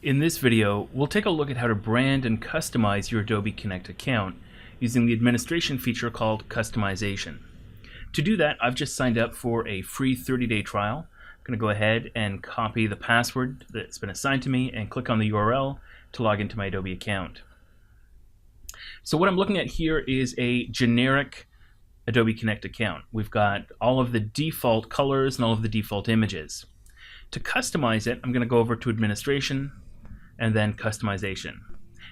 In this video, we'll take a look at how to brand and customize your Adobe Connect account using the administration feature called Customization. To do that, I've just signed up for a free 30-day trial. I'm going to go ahead and copy the password that's been assigned to me and click on the URL to log into my Adobe account. So what I'm looking at here is a generic Adobe Connect account. We've got all of the default colors and all of the default images. To customize it, I'm going to go over to Administration and then Customization.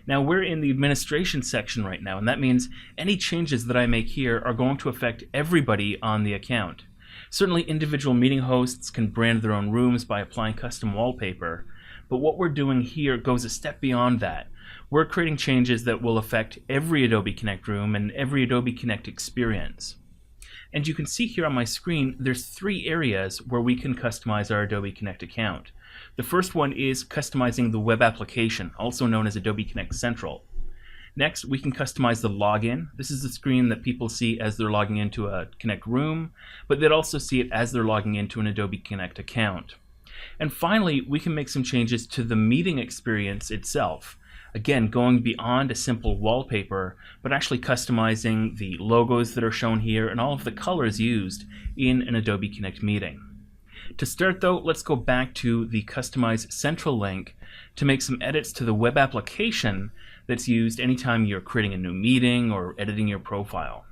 Now we're in the administration section right now, and that means any changes that I make here are going to affect everybody on the account. Certainly individual meeting hosts can brand their own rooms by applying custom wallpaper, but what we're doing here goes a step beyond that. We're creating changes that will affect every Adobe Connect room and every Adobe Connect experience. And you can see here on my screen, there's 3 areas where we can customize our Adobe Connect account. The first one is customizing the web application, also known as Adobe Connect Central. Next, we can customize the login. This is the screen that people see as they're logging into a Connect room, but they'd also see it as they're logging into an Adobe Connect account. And finally, we can make some changes to the meeting experience itself. Again, going beyond a simple wallpaper, but actually customizing the logos that are shown here and all of the colors used in an Adobe Connect meeting. To start though, let's go back to the Customize Central link to make some edits to the web application that's used anytime you're creating a new meeting or editing your profile.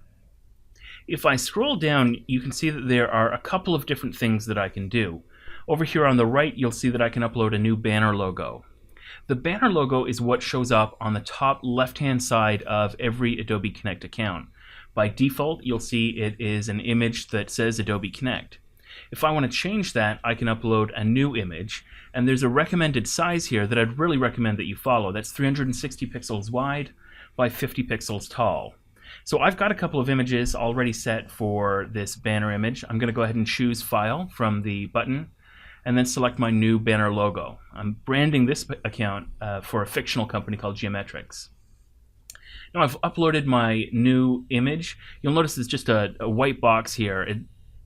If I scroll down, you can see that there are a couple of different things that I can do. Over here on the right, you'll see that I can upload a new banner logo. The banner logo is what shows up on the top left-hand side of every Adobe Connect account. By default, you'll see it is an image that says Adobe Connect. If I want to change that, I can upload a new image, and there's a recommended size here that I'd really recommend that you follow. That's 360 pixels wide by 50 pixels tall. So I've got a couple of images already set for this banner image. I'm going to go ahead and choose File from the button, and then select my new banner logo. I'm branding this account for a fictional company called Geometrics. Now I've uploaded my new image. You'll notice there's just a white box here. It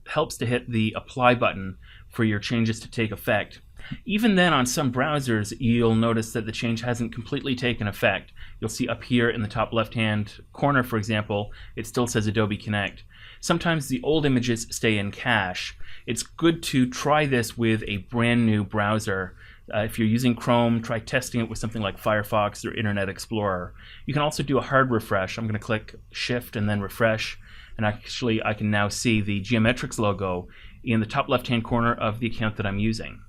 helps to hit the apply button for your changes to take effect. Even then, on some browsers, you'll notice that the change hasn't completely taken effect. You'll see up here in the top left-hand corner, for example, it still says Adobe Connect. Sometimes the old images stay in cache. It's good to try this with a brand new browser. If you're using Chrome, try testing it with something like Firefox or Internet Explorer. You can also do a hard refresh. I'm going to click Shift and then refresh, and actually I can now see the Geometrics logo in the top left-hand corner of the account that I'm using.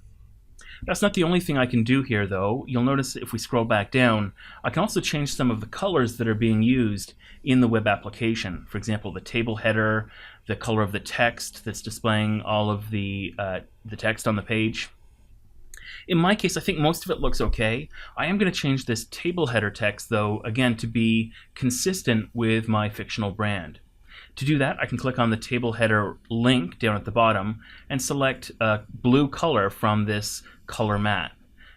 That's not the only thing I can do here though. You'll notice if we scroll back down, I can also change some of the colors that are being used in the web application. For example, the table header, the color of the text that's displaying all of the text on the page. In my case, I think most of it looks okay. I am going to change this table header text though, again, to be consistent with my fictional brand. To do that, I can click on the table header link down at the bottom and select a blue color from this color mat.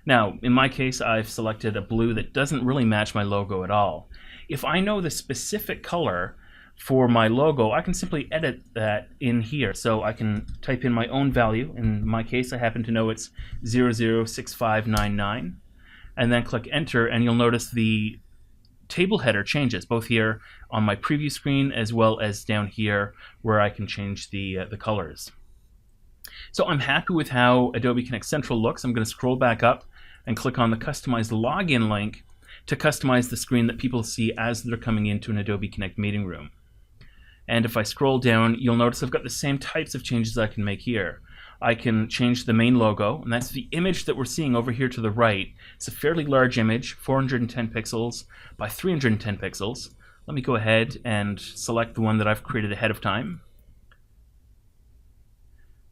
Now, in my case, I've selected a blue that doesn't really match my logo at all. If I know the specific color for my logo, I can simply edit that in here. So I can type in my own value. In my case, I happen to know it's 006599, and then click Enter, and you'll notice the table header changes, both here on my preview screen as well as down here where I can change the colors. So I'm happy with how Adobe Connect Central looks. I'm going to scroll back up and click on the Customize Login link to customize the screen that people see as they're coming into an Adobe Connect meeting room. And if I scroll down, you'll notice I've got the same types of changes I can make here. I can change the main logo, and that's the image that we're seeing over here to the right. It's a fairly large image, 410 pixels by 310 pixels. Let me go ahead and select the one that I've created ahead of time.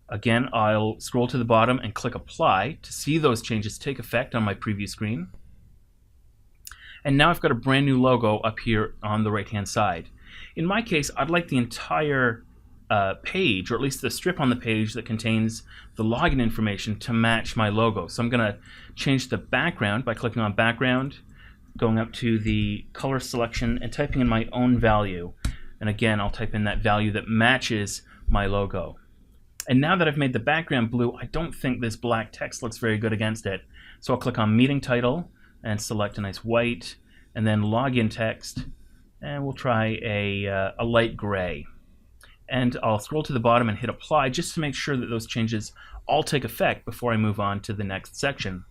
Again, I'll scroll to the bottom and click Apply to see those changes take effect on my preview screen. And now I've got a brand new logo up here on the right-hand side. In my case, I'd like the entire page, or at least the strip on the page that contains the login information, to match my logo. So I'm going to change the background by clicking on Background, going up to the color selection and typing in my own value. And again, I'll type in that value that matches my logo. And now that I've made the background blue, I don't think this black text looks very good against it. So I'll click on meeting title and select a nice white, and then login text, and we'll try a light gray. And I'll scroll to the bottom and hit apply just to make sure that those changes all take effect before I move on to the next section.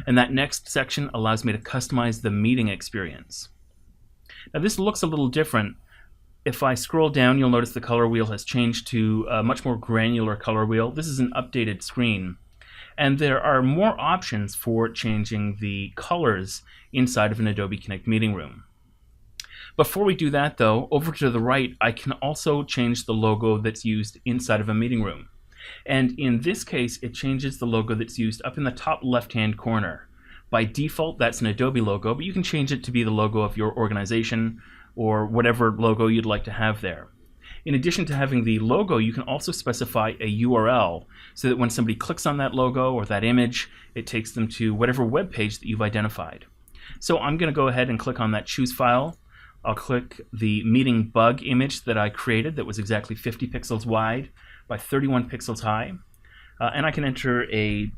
And that next section allows me to customize the meeting experience. Now this looks a little different. If I scroll down, you'll notice the color wheel has changed to a much more granular color wheel. This is an updated screen. And there are more options for changing the colors inside of an Adobe Connect meeting room. Before we do that though, over to the right, I can also change the logo that's used inside of a meeting room. And in this case, it changes the logo that's used up in the top left-hand corner. By default, that's an Adobe logo, but you can change it to be the logo of your organization or whatever logo you'd like to have there. In addition to having the logo, you can also specify a URL so that when somebody clicks on that logo or that image, it takes them to whatever web page that you've identified. So I'm going to go ahead and click on that Choose File. I'll click the meeting bug image that I created that was exactly 50 pixels wide by 31 pixels high. And I can enter a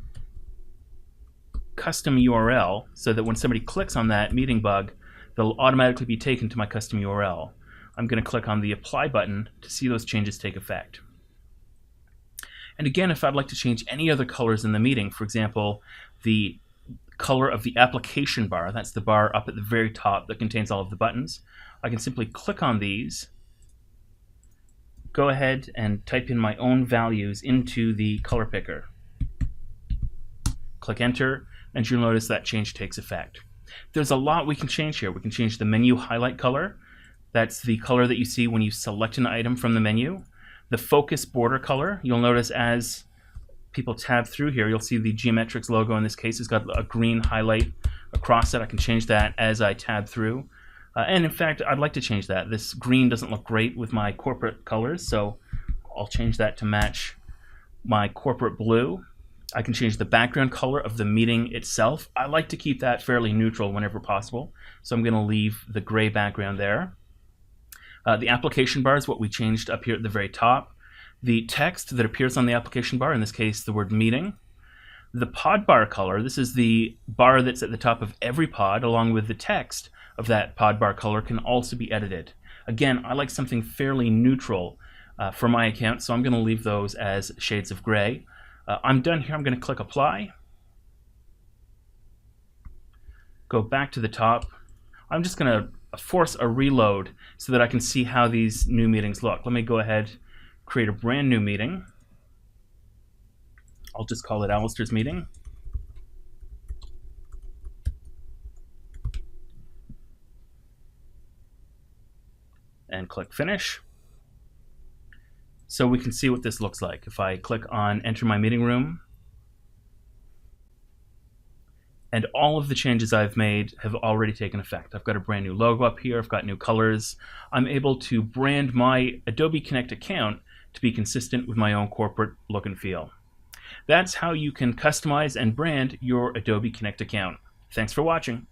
custom URL so that when somebody clicks on that meeting bug, they'll automatically be taken to my custom URL. I'm going to click on the Apply button to see those changes take effect. And again, if I'd like to change any other colors in the meeting, for example, the color of the application bar, that's the bar up at the very top that contains all of the buttons, I can simply click on these, go ahead and type in my own values into the color picker. Click Enter, and you'll notice that change takes effect. There's a lot we can change here. We can change the menu highlight color. That's the color that you see when you select an item from the menu. The focus border color, you'll notice as people tab through here, you'll see the Geometrics logo in this case has got a green highlight across it. I can change that as I tab through. And in fact, I'd like to change that. This green doesn't look great with my corporate colors, so I'll change that to match my corporate blue. I can change the background color of the meeting itself. I like to keep that fairly neutral whenever possible, so I'm going to leave the gray background there. The application bar is what we changed up here at the very top. The text that appears on the application bar, in this case the word meeting. The pod bar color, this is the bar that's at the top of every pod, along with the text of that pod bar color can also be edited. Again, I like something fairly neutral for my account, so I'm going to leave those as shades of gray. I'm done here. I'm going to click Apply. Go back to the top. I'm just going to force a reload so that I can see how these new meetings look. Let me go ahead, create a brand new meeting. I'll just call it Alistair's meeting. And click Finish. So we can see what this looks like. If I click on Enter My Meeting Room, and all of the changes I've made have already taken effect. I've got a brand new logo up here, I've got new colors. I'm able to brand my Adobe Connect account to be consistent with my own corporate look and feel. That's how you can customize and brand your Adobe Connect account. Thanks for watching.